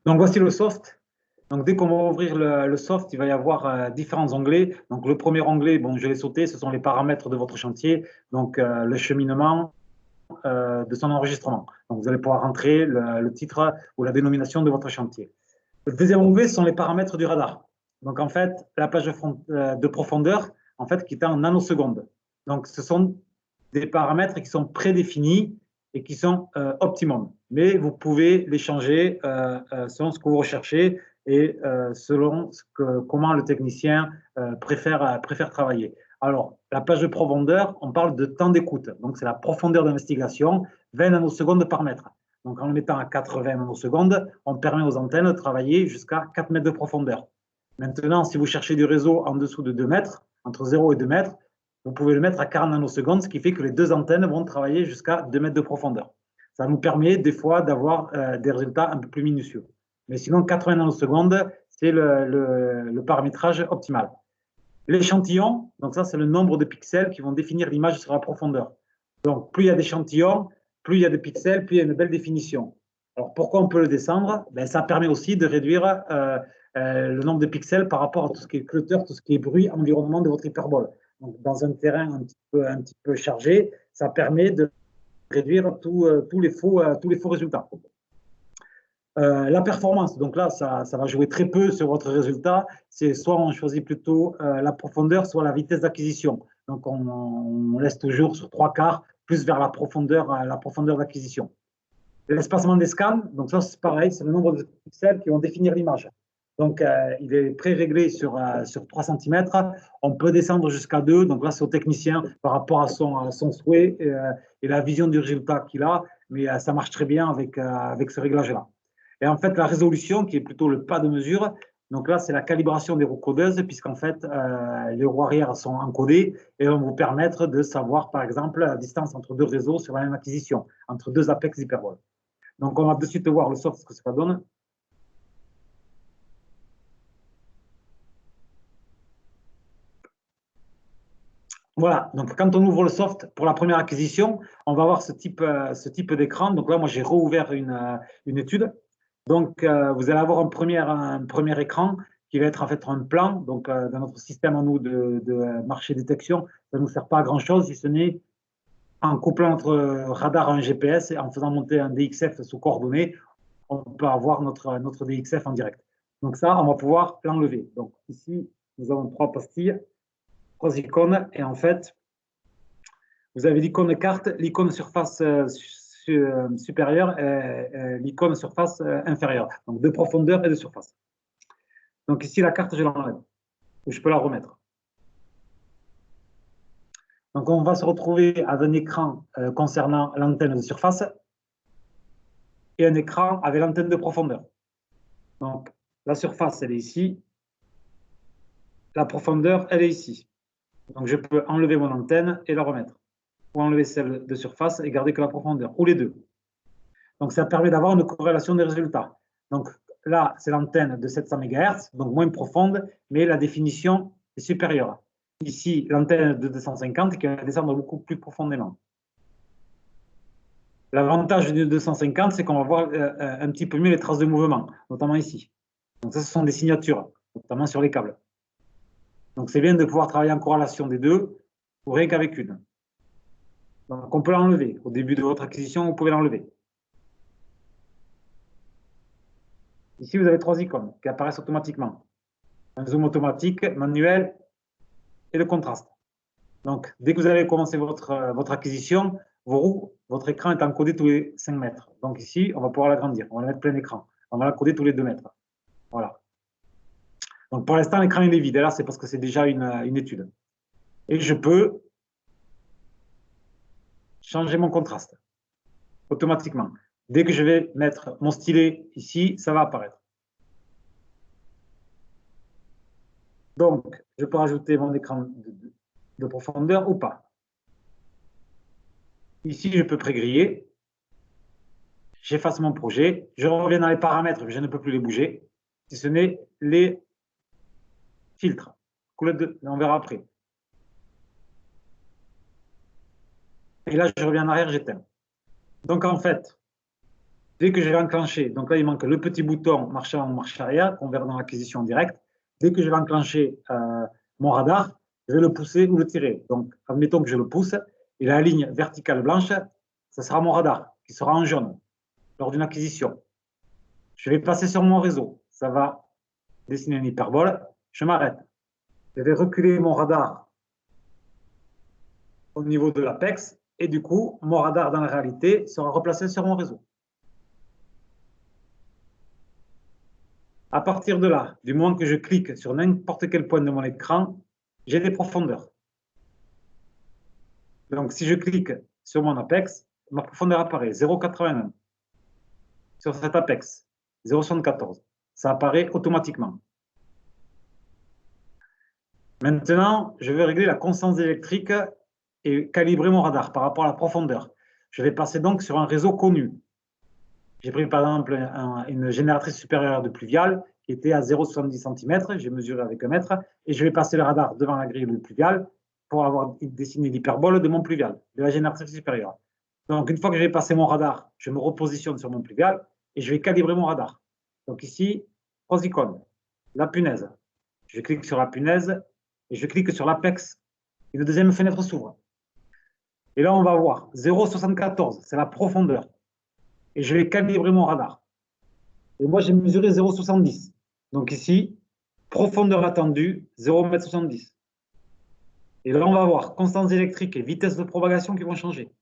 Donc voici le soft. Donc dès qu'on va ouvrir le soft, il va y avoir différents onglets. Donc le premier onglet, bon, je l'ai sauté, ce sont les paramètres de votre chantier, donc le cheminement de son enregistrement. Donc vous allez pouvoir rentrer le titre ou la dénomination de votre chantier. Le deuxième onglet, ce sont les paramètres du radar. Donc en fait, la plage de profondeur, en fait, qui est en nanosecondes. Donc ce sont des paramètres qui sont prédéfinis et qui sont optimum. Mais vous pouvez les changer selon ce que vous recherchez et selon comment le technicien préfère travailler. Alors, la plage de profondeur, on parle de temps d'écoute. Donc, c'est la profondeur d'investigation, 20 nanosecondes par mètre. Donc, en le mettant à 80 nanosecondes, on permet aux antennes de travailler jusqu'à 4 mètres de profondeur. Maintenant, si vous cherchez du réseau en dessous de 2 mètres, entre 0 et 2 mètres, vous pouvez le mettre à 40 nanosecondes, ce qui fait que les deux antennes vont travailler jusqu'à 2 mètres de profondeur. Ça nous permet des fois d'avoir des résultats un peu plus minutieux. Mais sinon, 80 nanosecondes, c'est le paramétrage optimal. L'échantillon, donc ça, c'est le nombre de pixels qui vont définir l'image sur la profondeur. Donc, plus il y a d'échantillons, plus il y a de pixels, plus il y a une belle définition. Alors, pourquoi on peut le descendre? Ben, ça permet aussi de réduire le nombre de pixels par rapport à tout ce qui est clutter, tout ce qui est bruit, environnement de votre hyperbole. Donc, dans un terrain un petit peu chargé, ça permet de réduire tous les faux résultats. La performance, donc là, ça va jouer très peu sur votre résultat. C'est soit on choisit plutôt la profondeur, soit la vitesse d'acquisition. Donc, on laisse toujours sur 3/4, plus vers la profondeur d'acquisition. L'espacement des scans, donc ça, c'est pareil, c'est le nombre de pixels qui vont définir l'image. Donc, il est pré-réglé sur 3 cm. On peut descendre jusqu'à 2. Donc là, c'est au technicien par rapport à son souhait et la vision du résultat qu'il a. Mais ça marche très bien avec ce réglage-là. Et en fait, la résolution, qui est plutôt le pas de mesure, donc là, c'est la calibration des roues codeuses, puisqu'en fait, les roues arrière sont encodées et vont vous permettre de savoir, par exemple, la distance entre deux réseaux sur la même acquisition, entre deux apex hyperboles. Donc, on va de suite voir le soft, ce que ça donne. Voilà, donc quand on ouvre le soft pour la première acquisition, on va avoir ce type d'écran. Donc là, moi, j'ai rouvert une étude. Donc, vous allez avoir un premier écran qui va être en fait un plan. Donc, dans notre système à nous de marché détection, ça ne nous sert pas à grand-chose, si ce n'est en couplant notre radar à un GPS et en faisant monter un DXF sous coordonnées, on peut avoir notre DXF en direct. Donc ça, on va pouvoir l'enlever. Donc ici, nous avons 3 pastilles, 3 icônes, et en fait, vous avez l'icône carte, l'icône surface supérieure et l'icône surface inférieure. Donc de profondeur et de surface. Donc ici, la carte, je l'enlève. Ou je peux la remettre. Donc on va se retrouver à un écran concernant l'antenne de surface et un écran avec l'antenne de profondeur. Donc la surface, elle est ici. La profondeur, elle est ici. Donc je peux enlever mon antenne et la remettre. Ou enlever celle de surface et garder que la profondeur, ou les deux. Donc ça permet d'avoir une corrélation des résultats. Donc là, c'est l'antenne de 700 MHz, donc moins profonde, mais la définition est supérieure. Ici, l'antenne de 250 qui va descendre beaucoup plus profondément. L'avantage du 250, c'est qu'on va voir un petit peu mieux les traces de mouvement, notamment ici. Donc ça, ce sont des signatures, notamment sur les câbles. Donc c'est bien de pouvoir travailler en corrélation des deux, ou rien qu'avec une. Donc on peut l'enlever. Au début de votre acquisition, vous pouvez l'enlever. Ici, vous avez 3 icônes qui apparaissent automatiquement. Un zoom automatique, manuel et le contraste. Donc, dès que vous allez commencer votre acquisition, votre écran est encodé tous les 5 mètres. Donc ici, on va pouvoir l'agrandir. On va le mettre plein écran. On va l'encoder tous les 2 mètres. Voilà. Donc pour l'instant, l'écran est vide. Et là, c'est parce que c'est déjà une étude. Et je peux changer mon contraste automatiquement. Dès que je vais mettre mon stylet ici, ça va apparaître. Donc, je peux rajouter mon écran de profondeur ou pas. Ici, je peux prégriller. J'efface mon projet. Je reviens dans les paramètres, mais je ne peux plus les bouger, si ce n'est les filtres. On verra après. Et là, je reviens en arrière, j'éteins. Donc, en fait, Dès que je vais enclencher, donc là, il manque le petit bouton marche avant, marche arrière, qu'on verra dans l'acquisition directe. Dès que je vais enclencher mon radar, je vais le pousser ou le tirer. Donc, admettons que je le pousse, et la ligne verticale blanche, ça sera mon radar, qui sera en jaune, lors d'une acquisition. Je vais passer sur mon réseau. Ça va dessiner une hyperbole. Je m'arrête. Je vais reculer mon radar au niveau de l'apex, et du coup, mon radar, dans la réalité, sera replacé sur mon réseau. À partir de là, du moment que je clique sur n'importe quel point de mon écran, j'ai des profondeurs. Donc, si je clique sur mon apex, ma profondeur apparaît 0,81. Sur cet apex, 0,74. Ça apparaît automatiquement. Maintenant, je vais régler la constance électrique et calibrer mon radar par rapport à la profondeur. Je vais passer donc sur un réseau connu. J'ai pris par exemple une génératrice supérieure de pluviale qui était à 0,70 cm, j'ai mesuré avec 1 mètre, et je vais passer le radar devant la grille de pluviale pour avoir dessiné l'hyperbole de mon pluvial, de la génératrice supérieure. Donc une fois que j'ai passé mon radar, je me repositionne sur mon pluvial et je vais calibrer mon radar. Donc ici, 3 icônes. La punaise. Je clique sur la punaise et je clique sur l'apex. Une deuxième fenêtre s'ouvre. Et là, on va voir 0,74, c'est la profondeur. Et je vais calibrer mon radar. Et moi, j'ai mesuré 0,70. Donc ici, profondeur attendue, 0,70 m. Et là, on va voir constance électrique et vitesse de propagation qui vont changer.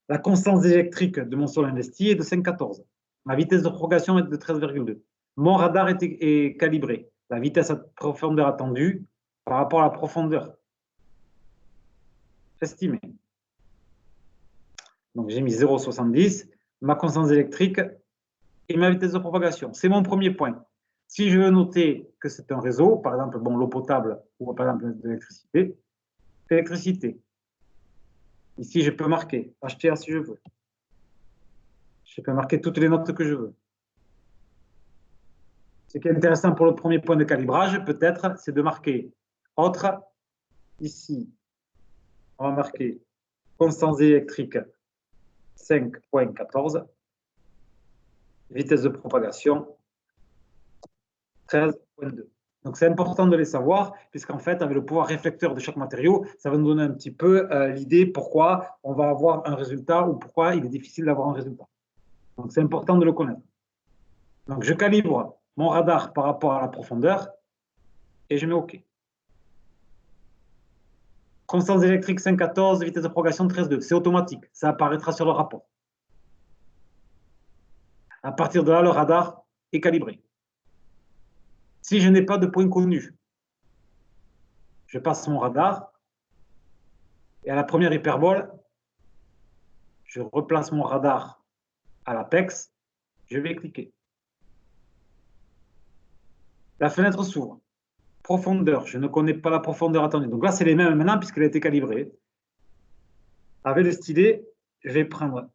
La constance électrique de mon sol investi est de 5,14. Ma vitesse de propagation est de 13,2. Mon radar est calibré. La vitesse à profondeur attendue par rapport à la profondeur estimée. Donc j'ai mis 0,70. Ma constance électrique et ma vitesse de propagation. C'est mon premier point. Si je veux noter que c'est un réseau, par exemple bon, l'eau potable ou par exemple l'électricité, électricité. Ici, je peux marquer HTA si je veux. Je peux marquer toutes les notes que je veux. Ce qui est intéressant pour le premier point de calibrage, peut-être, c'est de marquer autre. Ici, on va marquer constance électrique 5,14, vitesse de propagation 13,2. Donc c'est important de les savoir, puisqu'en fait, avec le pouvoir réflecteur de chaque matériau, ça va nous donner un petit peu l'idée pourquoi on va avoir un résultat ou pourquoi il est difficile d'avoir un résultat. Donc c'est important de le connaître. Donc je calibre mon radar par rapport à la profondeur et je mets OK. Constance électrique 5,14, vitesse de propagation 13,2. C'est automatique, ça apparaîtra sur le rapport. À partir de là, le radar est calibré. Si je n'ai pas de point connu, je passe mon radar et à la première hyperbole, je replace mon radar à l'apex, je vais cliquer. La fenêtre s'ouvre. Profondeur, je ne connais pas la profondeur attendue. Donc là, c'est les mêmes maintenant puisqu'elle a été calibrée. Avec le stylet, je vais prendre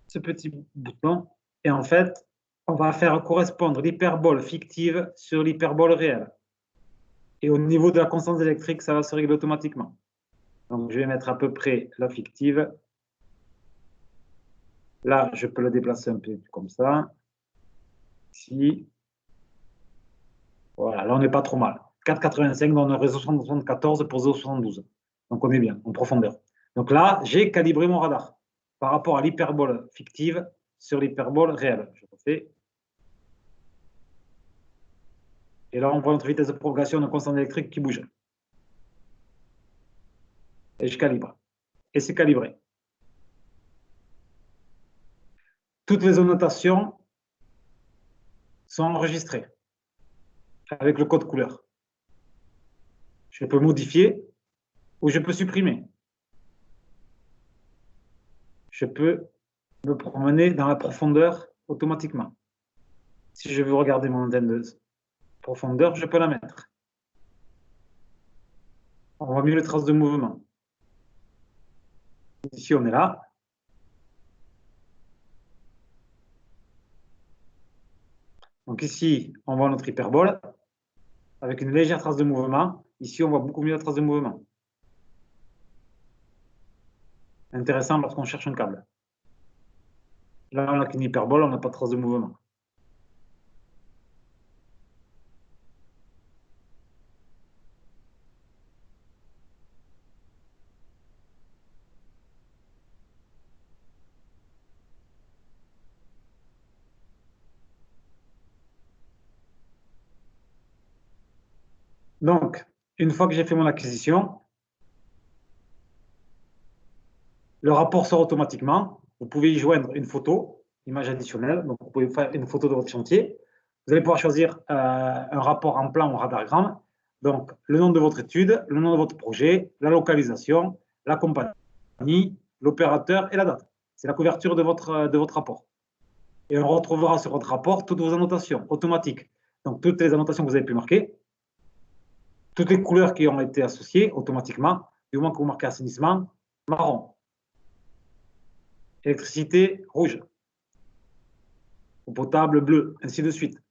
ce petit bouton et en fait, on va faire correspondre l'hyperbole fictive sur l'hyperbole réelle. Et au niveau de la constance électrique, ça va se régler automatiquement. Donc, je vais mettre à peu près la fictive. Là, je peux le déplacer un peu comme ça. Ici. Voilà, là, on n'est pas trop mal. 4,85 dans un réseau 74 pour 0,72. Donc, on est bien, en profondeur. Donc là, j'ai calibré mon radar par rapport à l'hyperbole fictive sur l'hyperbole réelle. Je refais. Et là, on voit notre vitesse de propagation de constante électrique qui bouge. Et je calibre. Et c'est calibré. Toutes les annotations sont enregistrées avec le code couleur. Je peux modifier ou je peux supprimer. Je peux me promener dans la profondeur automatiquement. Si je veux regarder mon antenne de profondeur, je peux la mettre. On voit mieux les traces de mouvement. Ici, on est là. Donc ici, on voit notre hyperbole avec une légère trace de mouvement. Ici, on voit beaucoup mieux la trace de mouvement. Intéressant lorsqu'on cherche un câble. Là, on n'a qu'une hyperbole, on n'a pas de trace de mouvement. Donc, une fois que j'ai fait mon acquisition, le rapport sort automatiquement. Vous pouvez y joindre une photo, image additionnelle. Donc, vous pouvez faire une photo de votre chantier. Vous allez pouvoir choisir un rapport en plan ou radargramme. Donc, le nom de votre étude, le nom de votre projet, la localisation, la compagnie, l'opérateur et la date. C'est la couverture de votre rapport. Et on retrouvera sur votre rapport toutes vos annotations automatiques. Donc, toutes les annotations que vous avez pu marquer, toutes les couleurs qui ont été associées automatiquement, du moment que vous marquez assainissement, marron. Électricité, rouge. Eau potable, bleu, ainsi de suite.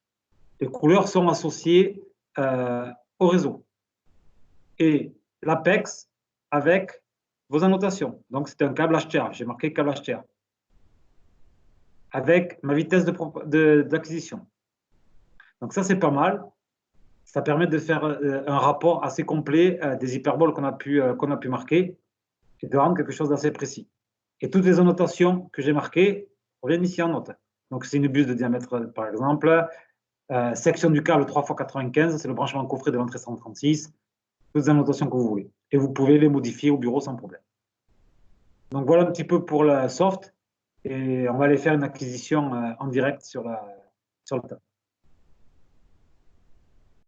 Les couleurs sont associées au réseau. Et l'APEX avec vos annotations. Donc, c'est un câble HTA. J'ai marqué câble HTA. Avec ma vitesse d'acquisition. Donc, ça, c'est pas mal. Ça permet de faire un rapport assez complet des hyperboles qu'on a pu marquer et de rendre quelque chose d'assez précis. Et toutes les annotations que j'ai marquées reviennent ici en note. Donc, c'est une buse de diamètre, par exemple. Section du câble 3x95, c'est le branchement coffret de l'entrée 136. Toutes les annotations que vous voulez. Et vous pouvez les modifier au bureau sans problème. Donc, voilà un petit peu pour la soft. Et on va aller faire une acquisition en direct sur la table.